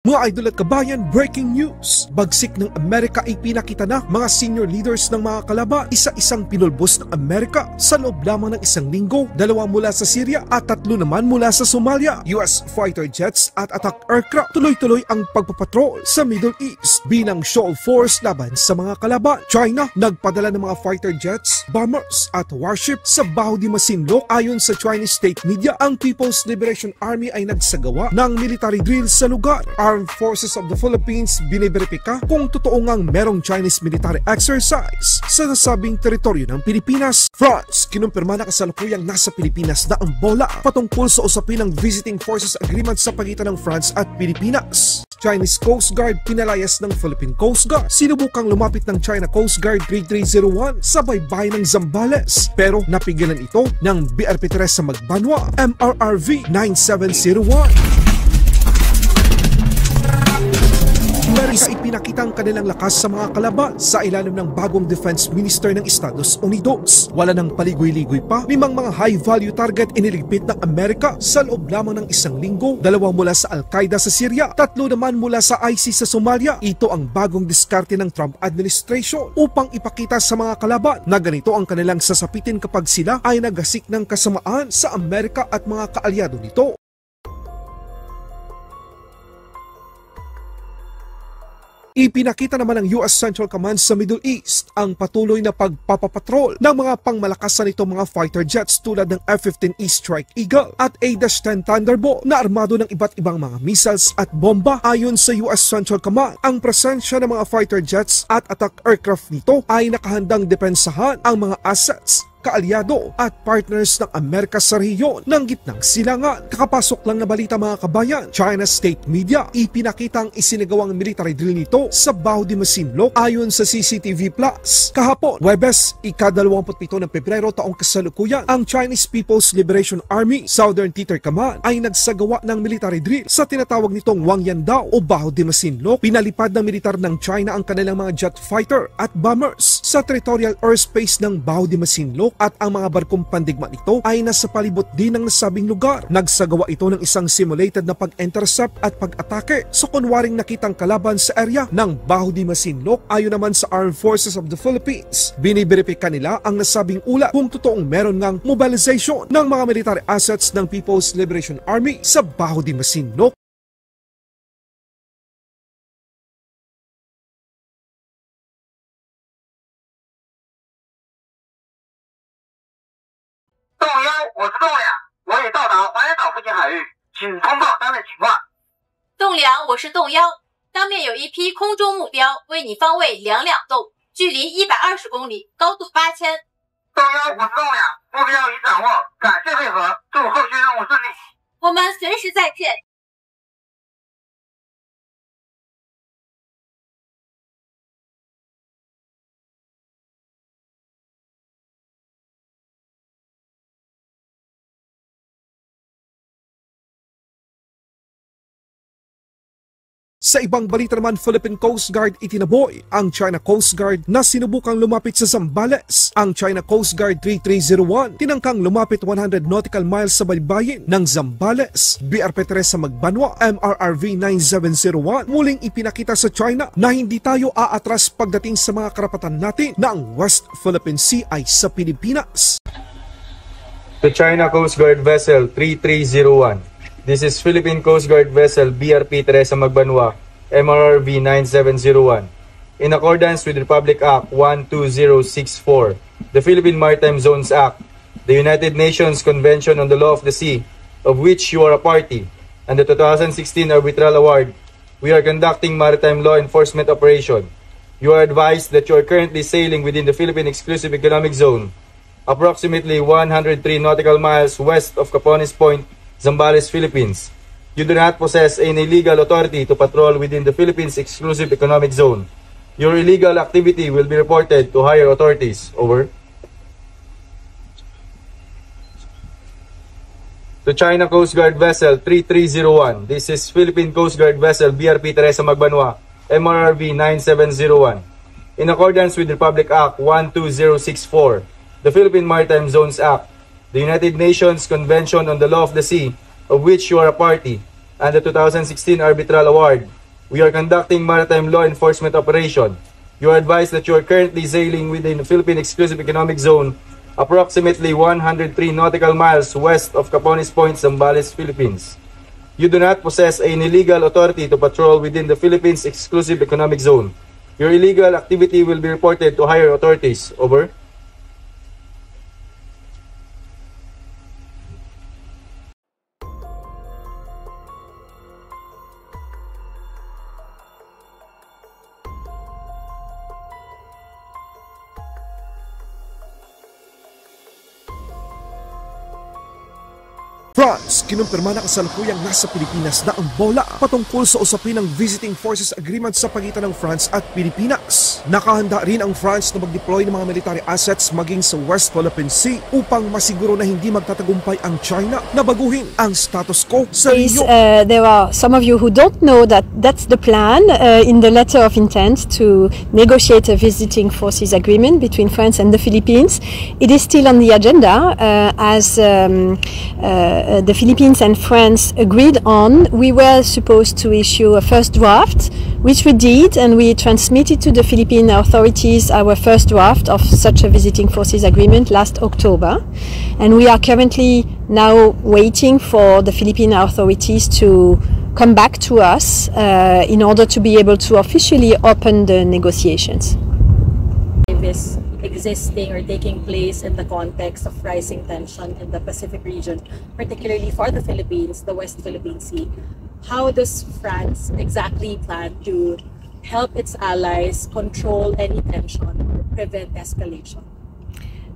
Mga idol at kabayan, breaking news! Bagsik ng Amerika ay pinakita na mga senior leaders ng mga kalaban. Isa-isang pinulbos ng Amerika sa loob lamang ng isang linggo. 2 mula sa Syria at 3 naman mula sa Somalia. US fighter jets at attack aircraft. Tuloy-tuloy ang pagpapatrol sa Middle East bilang show of force laban sa mga kalaban. China nagpadala ng mga fighter jets, bombers at warships sa Baho de Masinloc. Ayon sa Chinese state media, ang People's Liberation Army ay nagsagawa ng military drill sa lugar. Armed Forces of the Philippines biniberipika kung totoo ngang merong Chinese military exercise sa nasabing teritoryo ng Pilipinas. France, kinumpirma na kasalukuyang nasa Pilipinas na ang bola patungkol sa usapin ng Visiting Forces Agreement sa pagitan ng France at Pilipinas. Chinese Coast Guard pinalayas ng Philippine Coast Guard. Sinubukang lumapit ng China Coast Guard 3301 sa baybayin ng Zambales pero napigilan ito ng BRP Teresa Magbanwa MRRV 9701. Amerika ipinakita ang kanilang lakas sa mga kalaban sa ilalim ng bagong Defense Minister ng Estados Unidos. Wala nang paligoy-ligoy pa, 5 mga high-value target iniligpit ng Amerika sa loob lamang ng isang linggo. 2 mula sa Al-Qaeda sa Syria, 3 naman mula sa ISIS sa Somalia. Ito ang bagong diskarte ng Trump administration upang ipakita sa mga kalaban na ganito ang kanilang sasapitin kapag sila ay nagasik ng kasamaan sa Amerika at mga kaalyado nito. Ipinakita naman ng US Central Command sa Middle East ang patuloy na pagpapapatrol ng mga pangmalakasan nitong mga fighter jets tulad ng F-15E Strike Eagle at A-10 Thunderbolt na armado ng iba't ibang mga missiles at bomba. Ayon sa US Central Command, ang presensya ng mga fighter jets at attack aircraft nito ay nakahandang depensahan ang mga assets, kaalyado at partners ng Amerika sa rehiyon ng gitnang silangan. Kakapasok lang na balita mga kabayan, China state media ipinakita ang isinagawang military drill nito sa Baho de Masinloc. Ayon sa CCTV Plus, kahapon, Huwebes, ika-27 ng Pebrero taong kasalukuyan, ang Chinese People's Liberation Army Southern Theater Command ay nagsagawa ng military drill sa tinatawag nitong Wangyandao o Baho de Masinloc. Pinalipad ng militar ng China ang kanilang mga jet fighter at bombers sa territorial airspace ng Baho de Masinloc at ang mga barkong pandigma nito ay nasa palibot din ng nasabing lugar. Nagsagawa ito ng isang simulated na pag-intercept at pag-atake sa kunwaring nakitang kalaban sa area ng Baho de Masinloc. Ayon naman sa Armed Forces of the Philippines, biniberipika nila ang nasabing ulat kung totoong meron ngang mobilization ng mga military assets ng People's Liberation Army sa Baho de Masinloc.栋梁，我是栋幺，当面有一批空中目标，为你方位2两栋，距离120公里，高度8000。栋幺，我是栋梁，目标已掌握，感谢配合，祝后续任务顺利。我们随时在线。Sa ibang balita naman, Philippine Coast Guard itinaboy ang China Coast Guard na sinubukang lumapit sa Zambales. Ang China Coast Guard 3301 tinangkang lumapit 100 nautical miles sa baybayin ng Zambales. BRP Teresa Magbanwa MRRV 9701 muling ipinakita sa China na hindi tayo aatras pagdating sa mga karapatan natin na ang West Philippine Sea ay sa Pilipinas. To China Coast Guard Vessel 3301. This is Philippine Coast Guard Vessel BRP Teresa Magbanwa, MRRV 9701. In accordance with Republic Act 12064, the Philippine Maritime Zones Act, the United Nations Convention on the Law of the Sea, of which you are a party, and the 2016 Arbitral Award, we are conducting maritime law enforcement operation. You are advised that you are currently sailing within the Philippine Exclusive Economic Zone, approximately 103 nautical miles west of Capones Point, Zambales, Philippines. You do not possess any legal authority to patrol within the Philippines Exclusive Economic Zone. Your illegal activity will be reported to higher authorities. Over. To China Coast Guard Vessel 3301. This is Philippine Coast Guard Vessel BRP Teresa Magbanwa, MRRV 9701. In accordance with Republic Act 12064, the Philippine Maritime Zones Act, the United Nations Convention on the Law of the Sea, of which you are a party, and the 2016 Arbitral Award, we are conducting maritime law enforcement operation. You are advised that you are currently sailing within the Philippine Exclusive Economic Zone, approximately 103 nautical miles west of Capones Point, Zambales, Philippines. You do not possess any legal authority to patrol within the Philippines Exclusive Economic Zone. Your illegal activity will be reported to higher authorities. Over. France, kinumpirma na kasalukuyang nasa Pilipinas na ang bola patungkol sa usapin ng Visiting Forces Agreement sa pagitan ng France at Pilipinas. Nakahanda rin ang France na mag-deploy ng mga military assets maging sa West Philippine Sea upang masiguro na hindi magtatagumpay ang China na baguhin ang status quo sa rehiyon. There are some of you who don't know that that's the plan in the letter of intent to negotiate a Visiting Forces Agreement between France and the Philippines. It is still on the agenda as the Philippines and France agreed on. We were supposed to issue a first draft, which we did, and we transmitted to the Philippine authorities our first draft of such a Visiting Forces Agreement last October. And we are currently now waiting for the Philippine authorities to come back to us in order to be able to officially open the negotiations. Is existing or taking place in the context of rising tension in the Pacific region, particularly for the Philippines, the West Philippine Sea. How does France exactly plan to help its allies control any tension or prevent escalation?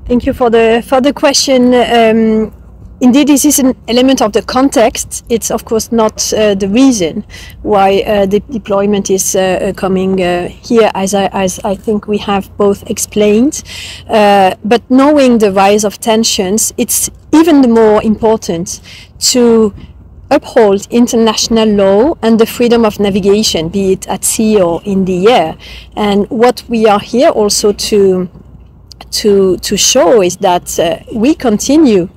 Thank you for the question. Indeed, this is an element of the context. It's of course not the reason why the deployment is coming here, as I think we have both explained. But knowing the rise of tensions, it's even more important to uphold international law and the freedom of navigation, be it at sea or in the air. And what we are here also to show is that we continue.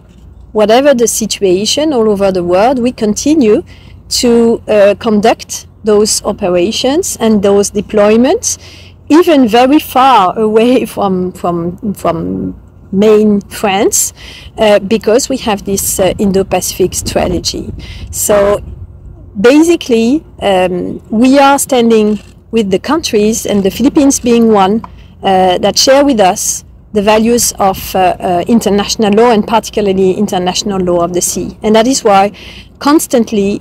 Whatever the situation all over the world, we continue to conduct those operations and those deployments, even very far away from main France, because we have this Indo-Pacific strategy. So basically, we are standing with the countries, and the Philippines being one, that share with us the values of international law, and particularly international law of the sea. And that is why constantly,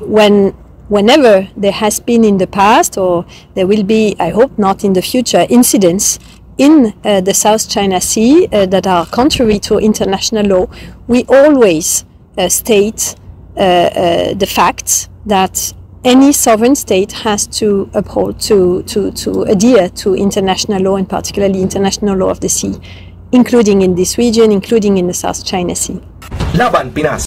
whenever there has been in the past, or there will be, I hope not in the future, incidents in the South China Sea that are contrary to international law, we always state the fact that any sovereign state has to uphold, to adhere to international law, and particularly international law of the sea, including in this region, including in the South China Sea. Laban Pinas.